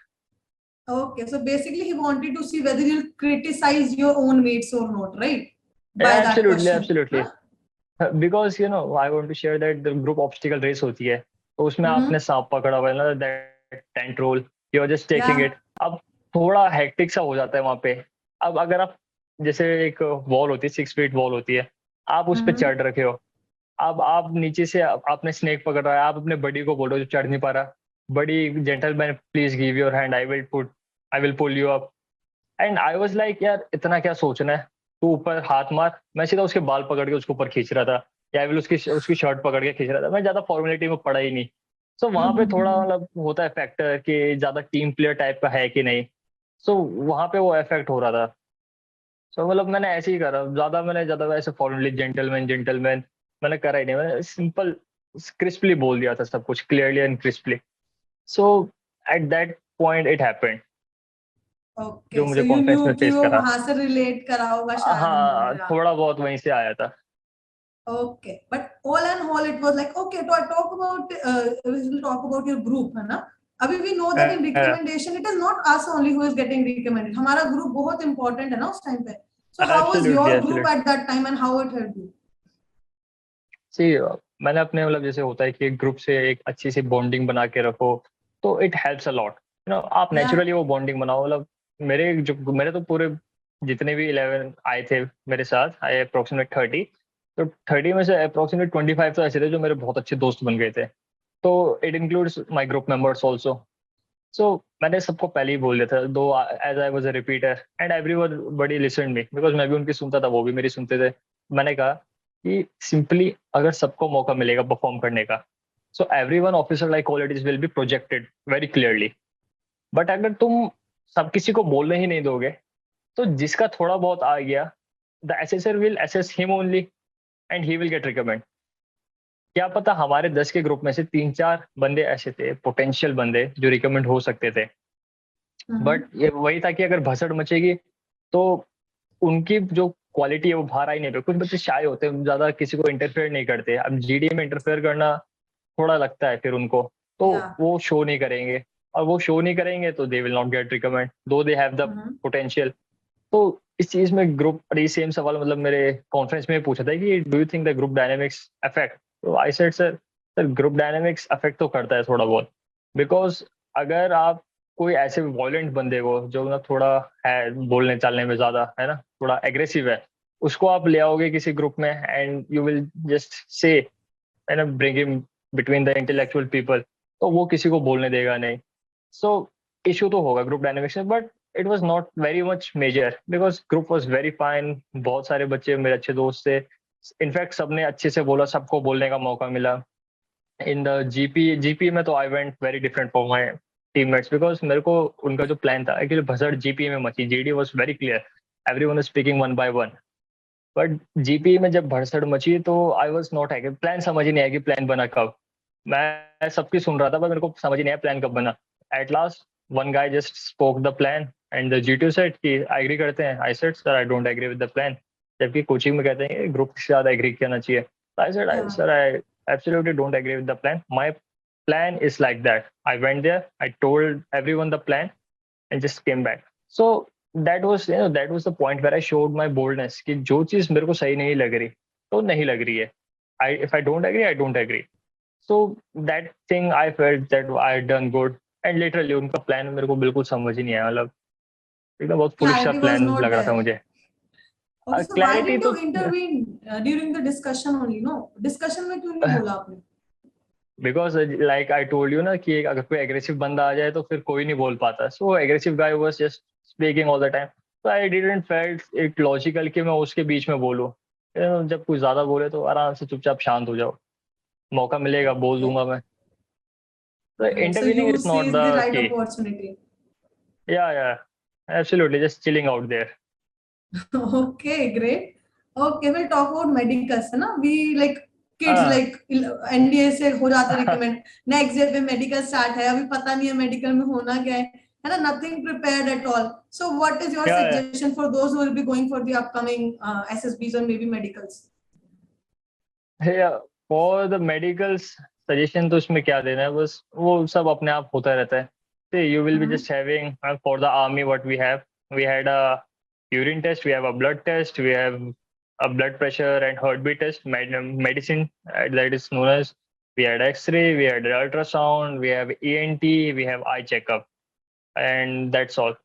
Okay, so basically he wanted to see whether you'll criticize your own mates or not, right? By Yeah, that absolutely, question. absolutely. Huh? Because I want to share that the group obstacle race होती है, तो उसमें आपने Mm-hmm. सांप पकड़ा हुआ है ना, that tent roll, you are just taking Yeah. it. अब थोड़ा हेक्टिक सा हो जाता है वहां पे. अब अगर आप जैसे एक वॉल होती है, 6 फीट वॉल होती है, आप उस पर Mm-hmm. चढ़ रखे हो. अब आप नीचे से आपने स्नेक पकड़ रहा है, आप अपने बडी को बोल रहे हो जो चढ़ नहीं पा रहा, buddy gentleman please give your hand, I will pull you up. And I was like यार इतना क्या सोचना है, तू ऊपर हाथ मार. मैं सीधा उसके बाल पकड़ के उसके ऊपर खींच रहा था, या फिर उसकी शर्ट पकड़ के खींच रहा था. मैं ज्यादा फॉर्मेलिटी में पड़ा ही नहीं. सो वहां पे थोड़ा Mm-hmm. मतलब होता है फैक्टर कि ज्यादा टीम प्लेयर टाइप का है कि नहीं. सो वहां पे वो इफेक्ट हो रहा था. सो मतलब मैंने ऐसे ही करा, मैंने ज्यादा वैसे फॉर्मली जेंटलमैन जेंटलमैन मैंने करा ही नहीं. मैंने सिंपल क्रिस्पली बोल दिया था सब कुछ, clearly and crisply. So at that point it happened, जो Okay, so मुझे you कॉन्फ्रेंस में knew कि फेस वो करा. वहां से relate करा होगा शायद हाँ, उन्होंने. थोड़ा बहुत वहीं से आया था. Okay, but all and all, it was like, okay, to talk about, we will talk about your group, है ना? अभी we know that in recommendation, it is not us only who is getting recommended. हमारा group बहुत important है ना उस time पे. So how was absolutely, your group absolutely. at that time and how it helped you? सी, मैंने अपने मतलब जैसे होता है कि एक ग्रुप से एक अच्छी सी बॉन्डिंग बना के रखो, तो इट हेल्प्स अ लॉट. आप Yeah. नेचुरली वो बॉन्डिंग बनाओ. मतलब मेरे तो पूरे जितने भी 11 आए थे मेरे साथ, आए अप्रोक्सीमेट 30. तो 30 में से अप्रोक्सीमेट 25 तो ऐसे थे जो मेरे बहुत अच्छे दोस्त बन गए थे. तो it includes my group members also. So मैंने सबको पहले ही बोल दिया था, though as I was a repeater and everyone बड़ी लिसन मी, बिकॉज मैं भी उनकी सुनता था, वो भी मेरी सुनते थे. मैंने कहा कि सिंपली अगर सबको मौका मिलेगा परफॉर्म करने का, so everyone officer like qualities will be projected very clearly. But अगर तुम सब किसी को बोलने ही नहीं दोगे, तो जिसका थोड़ा बहुत आ गया, the assessor will assess him only and he will get recommend. क्या पता हमारे 10 के ग्रुप में से 3-4 बंदे ऐसे थे, पोटेंशियल बंदे जो रिकमेंड हो सकते थे. But Mm-hmm. ये वही था कि अगर भसड़ मचेगी तो उनकी जो क्वालिटी है वो बाहर आई नहीं. पे कुछ बच्चे शाय होते हैं, ज्यादा किसी को इंटरफेयर नहीं करते. अब जीडी में इंटरफेयर करना थोड़ा लगता है फिर उनको, तो Yeah. वो शो नहीं करेंगे. और वो शो नहीं करेंगे तो they will not gate recommend दो they have the Mm-hmm. Potential. तो इस चीज में ग्रुप, और ये सेम सवाल मतलब मेरे कॉन्फ्रेंस में पूछा था कि do you think the group dynamics affect. तो I said sir, group dynamics affect तो करता है थोड़ा बहुत. बिकॉज अगर आप कोई ऐसे वॉयलेंट बंदे को जो ना थोड़ा है बोलने चालने में ज्यादा है ना, थोड़ा एग्रेसिव है, उसको आप ले आओगे किसी ग्रुप में and you will just say है ना bring him between the intellectual people, तो वो किसी को बोलने देगा नहीं. सो इशू तो होगा ग्रुप डायनेमिक्स में, but it was not very much major because group was very fine. बहुत सारे बच्चे मेरे अच्छे दोस्त थे. इनफैक्ट सबने अच्छे से बोला, सबको बोलने का मौका मिला. इन द जीपी में तो I went very different for my teammates, because मेरे को उनका जो प्लान था एक्चुअली भसड़ जीपी में मची. GD was very clear, everyone is speaking one by one. But GP में जब भसड़ मची तो आई वाज नॉट हैविंग प्लान. समझ ही नहीं आया कि प्लान बना कब. मैं सबकी सुन रहा था पर मेरे को समझ ही नहीं आया प्लान कब बना. At last one guy just spoke the plan and the GTU said कि आई एग्री करते हैं. I said sir I don't agree with the plan. जबकि कोचिंग में कहते हैं ग्रुप से ज्यादा एग्री करना चाहिए. I said Yeah. Sir I absolutely don't agree with the plan. My plan is like that. I went there, I told everyone the plan and just came back. So that was the point where I showed my boldness कि जो चीज मेरे को सही नहीं लग रही तो नहीं लग रही है. If I don't agree, I don't agree. So that thing I felt that I had done good. And literally उनका प्लान मेरे को बिल्कुल समझ ही नहीं आया, मतलब एकदम बहुत फुलिश सा Clarity was प्लान not लग रहा था there. मुझे. Okay, so why clarity didn't तो you intervene during the discussion only? No, discussion में क्यों नहीं बोला आपने? Because like I told you ना कि अगर कोई एग्रेसिव बंदा आ जाए तो फिर कोई नहीं बोल पाता. So aggressive guy was just speaking all the time. तो I didn't felt it logical कि मैं उसके बीच में बोलूं. जब कुछ ज्यादा बोले तो आराम से चुपचाप शांत हो जाओ. मौका मिलेगा बोल Okay, दूंगा मैं. तो great. So intervening you is not seized the the right की. opportunity. या absolutely just chilling out there. Okay, great. Okay, we'll talk about medicals, है ना? We like kids हाँ like NDA से हो जाते recommend. Next day पे medical start है, अभी पता नहीं है medical में होना क्या है ना? Nothing prepared at all. So what is your या suggestion for those who will be going for the upcoming SSBs or maybe medicals? For the medicals suggestion तो उसमें क्या देना है, बस वो सब अपने आप होता रहता है. You will be Mhm. Just having for the army what we had a urine test, we have a blood test, we have a blood pressure and heartbeat test, medicine that is known as, we had x-ray, we had ultrasound, we have ENT, we have eye checkup, and that's all.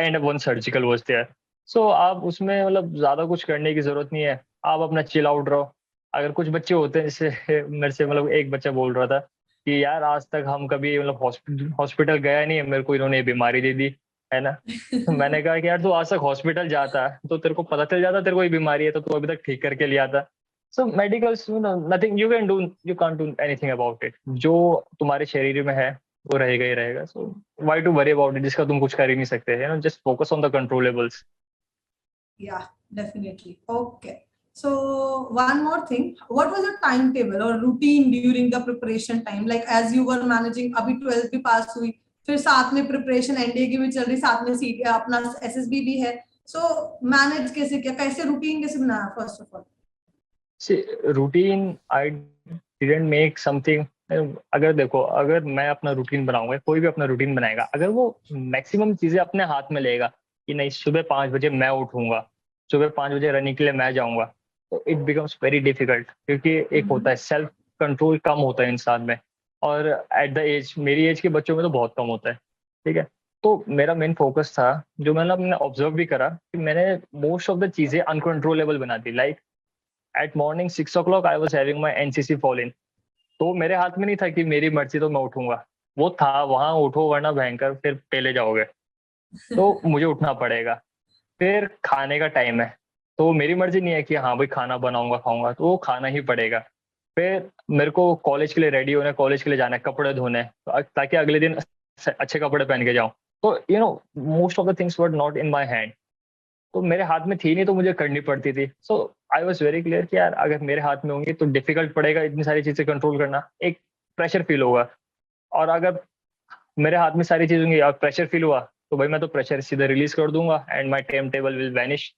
And one surgical was there. So आप उसमें मतलब ज्यादा कुछ करने की जरूरत नहीं है. आप अपना चिल आउट रहो. अगर कुछ बच्चे होते हैं जैसे मेरे से, मतलब एक बच्चा बोल रहा था कि यार आज तक हम कभी मतलब हॉस्पिटल गया नहीं है, मेरे को इन्होंने ये बीमारी दे दी है ना. तो मैंने कहा कि यार तू आज तक हॉस्पिटल जाता तो तेरे को पता चल जाता तेरे को ये बीमारी है तो तू अभी तक ठीक करके लिया था. So medicals nothing you can't do anything about it. जो तुम्हारे शरीर में है वो रहेगा ही रहेगा. So why to worry about it जिसका तुम कुछ कर ही नहीं सकते. Just focus on the controllables. Yeah, definitely. Okay. So one more thing, what was your timetable or routine during the preparation time? Like as you were managing, अभी 12th भी पास हुई, फिर साथ में प्रिपरेशन एनडीए की भी चल रही, साथ में सीट अपना एसएसबी भी है. सो मैनेज कैसे किया, कैसे रूटीन कैसे बनाया first of all? Routine I didn't make something. अगर देखो, अगर मैं अपना रूटीन बनाऊंगा, कोई भी अपना रूटीन बनाएगा, अगर वो मैक्सिमम चीजें अपने हाथ में लेगा कि नहीं सुबह 5 बजे मैं उठूंगा, सुबह 5 बजे रनिंग के लिए मैं जाऊंगा, तो इट बिकम्स वेरी डिफिकल्ट. क्योंकि एक होता है सेल्फ कंट्रोल कम होता है इंसान में. और एट द एज, मेरी एज के बच्चों में तो बहुत कम होता है. ठीक है. तो मेरा मेन फोकस था, जो मैंने ऑब्जर्व भी करा, कि मैंने मोस्ट ऑफ द चीजें अनकंट्रोलेबल बना दी. Like at morning 6 o'clock I was having my NCC fall in. तो मेरे हाथ में नहीं था कि मेरी मर्जी तो मैं उठूंगा. वो था वहां उठो वरना भयंकर फिर पेले जाओगे. तो मुझे उठना पड़ेगा. फिर खाने का टाइम है, तो मेरी मर्जी नहीं है कि हाँ भाई खाना बनाऊंगा खाऊंगा, तो वो खाना ही पड़ेगा. फिर मेरे को कॉलेज के लिए रेडी होना है, कॉलेज के लिए जाना है, कपड़े धोने हैं, ताकि अगले दिन अच्छे कपड़े पहन के जाऊं. तो most of the things were not in my hand. तो मेरे हाथ में थी नहीं तो मुझे करनी पड़ती थी. सो आई वॉज वेरी क्लियर कि यार अगर मेरे हाथ में होंगी तो डिफिकल्ट पड़ेगा इतनी सारी चीजें कंट्रोल करना, एक प्रेशर फील होगा. और अगर मेरे हाथ में सारी चीज होंगी और प्रेशर फील हुआ तो भाई मैं तो प्रेशर सीधे रिलीज कर दूंगा and my time table will vanish.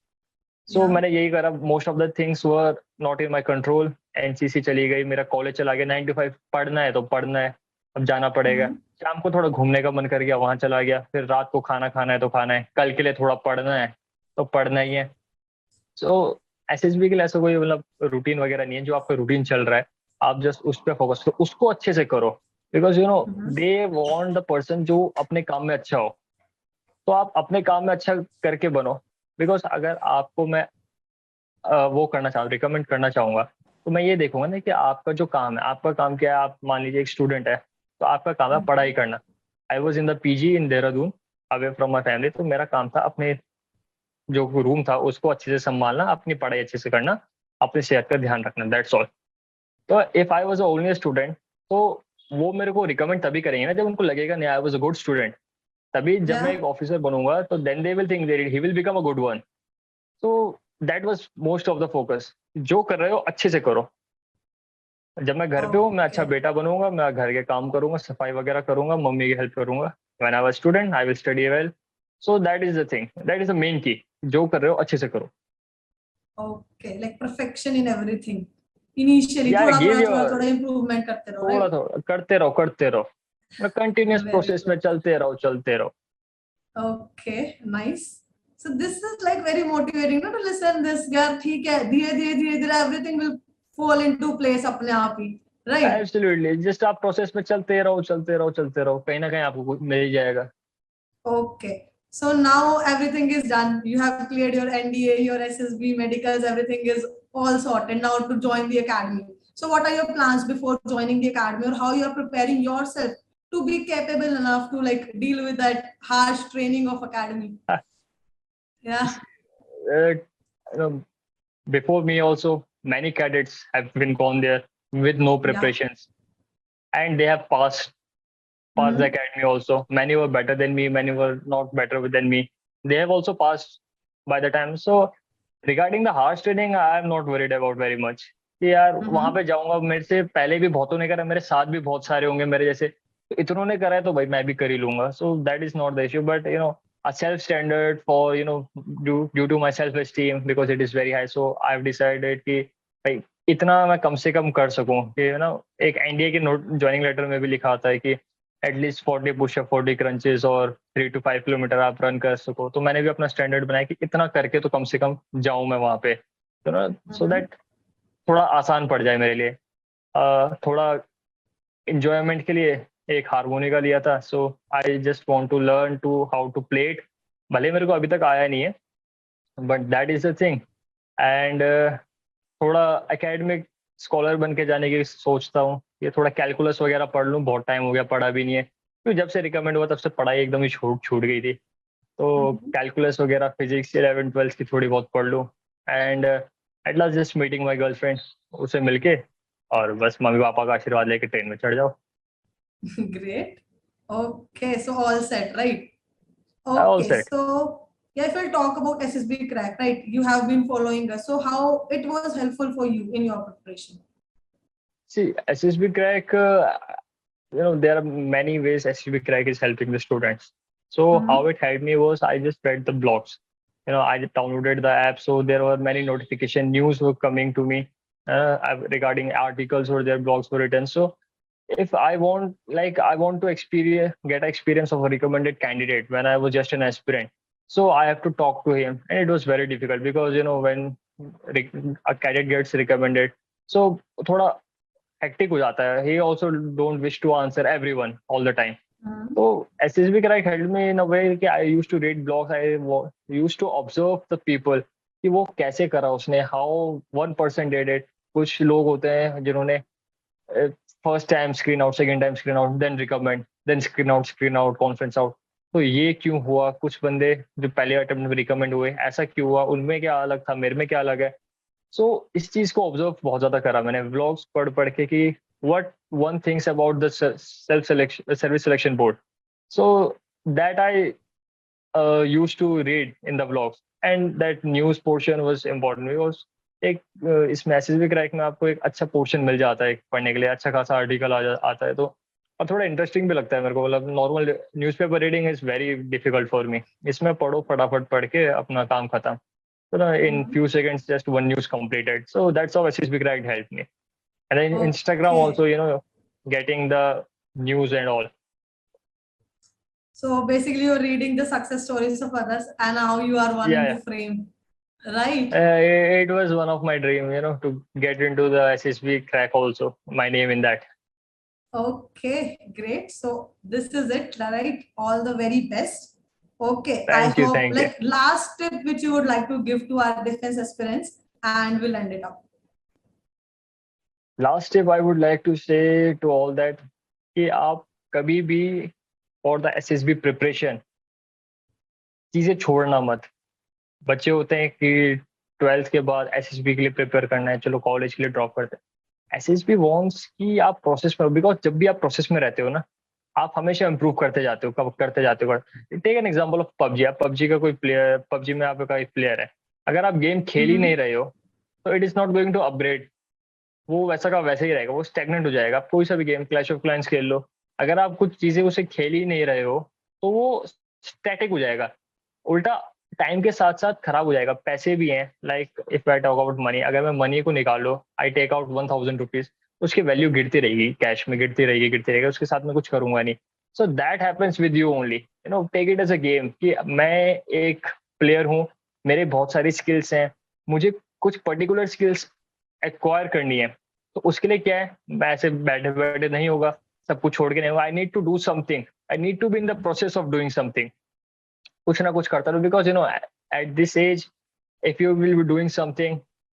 So Yeah. मैंने यही करा. Most of the things were not in my control. NCC चली गई, मेरा कॉलेज चला गया, 9 to 5 पढ़ना है तो पढ़ना है, अब जाना पड़ेगा. शाम को थोड़ा घूमने का मन कर गया, वहां चला गया. फिर रात को खाना खाना है तो खाना है, कल के लिए थोड़ा पढ़ना है तो पढ़ना ही है. सो एसएसबी के लिए ऐसा कोई मतलब रूटीन वगैरह नहीं है. जो आपका रूटीन चल रहा है आप जस्ट उस पर फोकस करो, उसको अच्छे से करो. Because they want the person जो अपने काम में अच्छा हो. तो आप अपने काम में अच्छा करके बनो. बिकॉज अगर आपको मैं वो करना चाहूँ, रिकमेंड करना चाहूंगा, तो मैं ये देखूंगा ना कि आपका जो काम है, आपका काम क्या है. आप मान लीजिए एक स्टूडेंट है, तो आपका काम है पढ़ाई करना. I was in the PG in Dehradun away from my family. तो मेरा काम था अपने जो रूम था उसको अच्छे से संभालना, अपनी पढ़ाई अच्छे से करना, अपनी सेहत का ध्यान रखना. That's all. तो if I was only student, तो वो मेरे को रिकमेंड तभी करेंगे ना जब उनको लगेगा नहीं I was a good student. तभी जब मैं Yeah. एक ऑफिसर बनूंगा तो then they will think that he will become a good one. तो that was most of the focus. जो कर रहे हो अच्छे से करो. जब मैं घर पे हूँ मैं अच्छा Okay. बेटा बनूंगा, मैं घर के काम करूंगा, सफाई वगैरह करूंगा, मम्मी की हेल्प करूंगा. When I was student I will study well. So that is the thing, that is the main की. जो कर रहे हो अच्छे से करो. Okay. Like perfection in everything. Initially, या थोड़ा गिव थोड़ा थोड़ा योर, थोड़ा improvement करते रहो, थोड़ा right? थोड़ा करते रहो. कंटिन्यूअस Very प्रोसेस में good. चलते रहो. Okay, nice. So this is like very motivating, no, to listen this. यार ठीक है, धीरे धीरे everything will fall into place अपने आप ही, right? एब्सोल्युटली, जस्ट आप प्रोसेस में चलते रहो चलते रहो चलते रहो, कहीं ना कहीं आपको कुछ मिल ही जाएगा. Okay. So now everything is done. You have cleared your NDA, your SSB, medicals, everything is all sorted now to join the academy. So what are your plans before joining the academy, or how you are preparing yourself to be capable enough to like deal with that harsh training of academy? Yeah. Uh, you know, before me also, many cadets have been gone there with no preparations, and they have passed the academy also. Many were better than me, many were not better than me. They have also passed by the time. So regarding the harsh training, I am not worried about very much. कि यार वहां पे जाऊंगा, मेरे से पहले भी बहुतों ने करा, मेरे साथ भी बहुत सारे होंगे मेरे जैसे, तो इतनों ने करा है तो भाई मैं भी कर ही लूंगा. सो that is not the issue, but a self standard for due to my self esteem, because it is very high. So I've decided कि भाई इतना मैं कम से कम कर सकूं कि एक एनडीए के नोट ज्वाइनिंग लेटर में भी लिखा होता है कि एटलीस्ट 40 पुशअप 40 क्रंचेस और 3 to 5 किलोमीटर आप रन कर सको. तो मैंने भी अपना स्टैंडर्ड बनाया कि इतना करके तो कम से कम जाऊं मैं वहां पे, सो दैट थोड़ा आसान पड़ जाए मेरे लिए. थोड़ा इंजॉयमेंट के लिए एक हारमोनिका लिया था. So I just want to learn to how to play it. भले मेरे को अभी तक आया नहीं है, but that is the thing. And थोड़ा एकेडमिक स्कॉलर बन के जाने की सोचता हूँ. ये थोड़ा कैलकुलस वगैरह पढ़ लूँ, बहुत टाइम हो गया पढ़ा भी नहीं है, क्योंकि जब से रिकमेंड हुआ तब से पढ़ाई एकदम ही छूट गई थी. तो कैलकुलस वगैरह फिजिक्स 11th 12th की थोड़ी बहुत पढ़ लूँ. And at last just meeting my girlfriend, उसे मिलके और बस मम्मी पापा का आशीर्वाद लेके ट्रेन में चढ़ जाओ. Great. Okay, so all set, right? All Okay, set. so yeah, if we'll talk about SSB crack, right? You have been following us. So how it was helpful for you in your preparation? See, SSB crack, there are many ways SSB crack is helping the students. So how it helped me was I just read the blogs. I just downloaded the app, so there were many notification news were coming to me regarding articles or their blogs were written. So if I want to get experience of a recommended candidate when I was just an aspirant, so I have to talk to him, and it was very difficult because when a cadet gets recommended, so thoda hectic हो जाता है. He also don't wish to answer everyone all the time. So SSB crack helped me in a way कि I used to read blogs, I used to observe the people कि वो कैसे करा उसने, how one person did it. कुछ लोग होते हैं जिन्होंने first time screen out, second time screen out, then recommend, then screen out conference out. तो ये क्यों हुआ? कुछ बंदे जो पहले अटेम्प्ट में रिकमेंड हुए, ऐसा क्यों हुआ? उनमें क्या अलग था, मेरे में क्या अलग है? सो इस चीज को ऑब्जर्व बहुत ज्यादा करा मैंने व्लॉग्स पढ़ के कि what one things about the self selection service selection board. So that I used to read in the vlogs, and that news portion was important because इसमें एसएसबी क्रैक में आपको एक अच्छा पोर्शन मिल जाता है पढ़ने के लिए, अच्छा खासा आर्टिकल आता है. तो और थोड़ा इंटरेस्टिंग भी लगता है मेरे को. मतलब normal newspaper reading is very difficult for me. इसमें पढ़ो, फटाफट पढ़ के अपना काम खत्म. So in few seconds, just one news completed. So that's how SSB Cracked helped me. And then Instagram also, getting the news and all. So basically, you're reading the success stories of others, and now you are one in the frame, right? It was one of my dream, to get into the SSB Crack also. My name in that. Okay, great. So this is it, right? All the very best. Okay, thank you. Last tip which you would like to give to our defense aspirants, and we'll end it up. Last tip I would like to say to all that कि आप कभी भी for the SSB preparation चीजें छोड़ना मत. बच्चे होते हैं कि 12th के बाद SSB के लिए प्रिपेयर करना है, चलो कॉलेज के लिए ड्रॉप करते हैं. SSB wants कि आप प्रोसेस में, बिकॉज जब भी आप प्रोसेस में रहते हो ना, आप हमेशा इंप्रूव करते जाते हो. Take an example of PUBG. आप पबजी का कोई प्लेयर, पबजी में आपका कोई प्लेयर है, अगर आप गेम खेल ही नहीं रहे हो तो it is not going to upgrade. वो वैसा का वैसे ही रहेगा, वो स्टैग्नेंट हो जाएगा. आप कोई सा भी गेम, क्लैश ऑफ क्लैंस खेल लो, अगर आप कुछ चीजें उसे खेल ही नहीं रहे हो तो वो स्टैटिक हो जाएगा. उल्टा टाइम के साथ साथ खराब हो जाएगा. पैसे भी हैं, like if I talk about money, अगर मैं मनी को निकाल लो, आई टेक आउट 1000 रुपीज, उसकी वैल्यू गिरती रहेगी, कैश में गिरती रहेगी, उसके साथ में कुछ करूंगा नहीं. So that happens with you only. Take it as a game कि मैं एक प्लेयर हूँ, मेरे बहुत सारी स्किल्स हैं, मुझे कुछ पर्टिकुलर स्किल्स एक्वायर करनी है, तो उसके लिए क्या है, मैं ऐसे बैठे बैठे नहीं होगा, सब कुछ छोड़ के नहीं होगा, I need to do something, I need to be in the process of doing something, कुछ ना कुछ करता रहूं, because at this age if you will be doing something,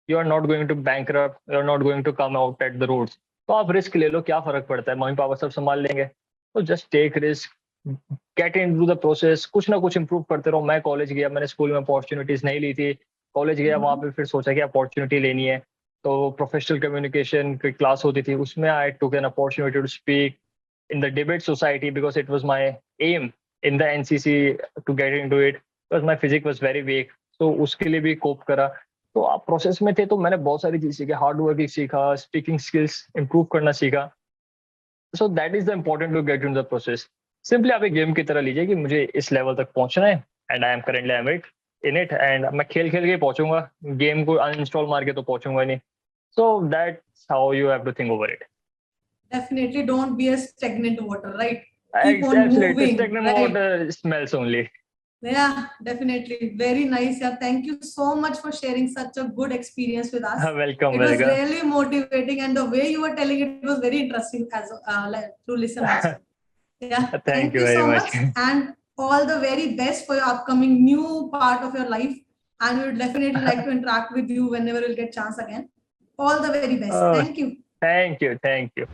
you are not going to bankrupt, you are not going to come out at the roads. तो आप risk ले लो, क्या फर्क पड़ता है, मम्मी पापा सब संभाल लेंगे, तो just take risk, get into the process, कुछ ना कुछ इंप्रूव करते रहो। मैं कॉलेज गया, मैंने स्कूल में अपॉर्चुनिटीज नहीं ली थी, कॉलेज गया वहां पे फिर सोचा कि अपॉर्चुनिटी लेनी है, तो प्रोफेशनल कम्युनिकेशन की क्लास होती थी, उसमें I took an opportunity to speak in the debate society because it was my aim in the NCC to get into it because my physics was very weak. तो उसके लिए भी कोप करा, तो आप प्रोसेस में थे, तो मैंने बहुत सारी चीज सीखी, हार्ड वर्किंग सीखा, स्पीकिंग स्किल्स इंप्रूव करना सीखा, so that is the important to get in the process. Simply आप एक गेम की तरह लीजिए कि मुझे इस लेवल तक पहुंचना है and I am currently I am it in it, and मैं खेल खेल के पहुंचूंगा, गेम को अनइंस्टॉल मार के तो पहुंचूंगा नहीं, so that's how you have to think over it. Definitely don't be a stagnant water, right? Keep on Absolutely, moving, stagnant right? water smells only. Yeah, definitely. Very nice. Yeah, thank you so much for sharing such a good experience with us. Welcome, It was welcome. really motivating, and the way you were telling it was very interesting as to listen also. Yeah, Thank you you very so much. and all the very best for your upcoming new part of your life. And we would definitely like to interact with you whenever we'll get chance again. All the very best. Oh, Thank you. thank you, thank you.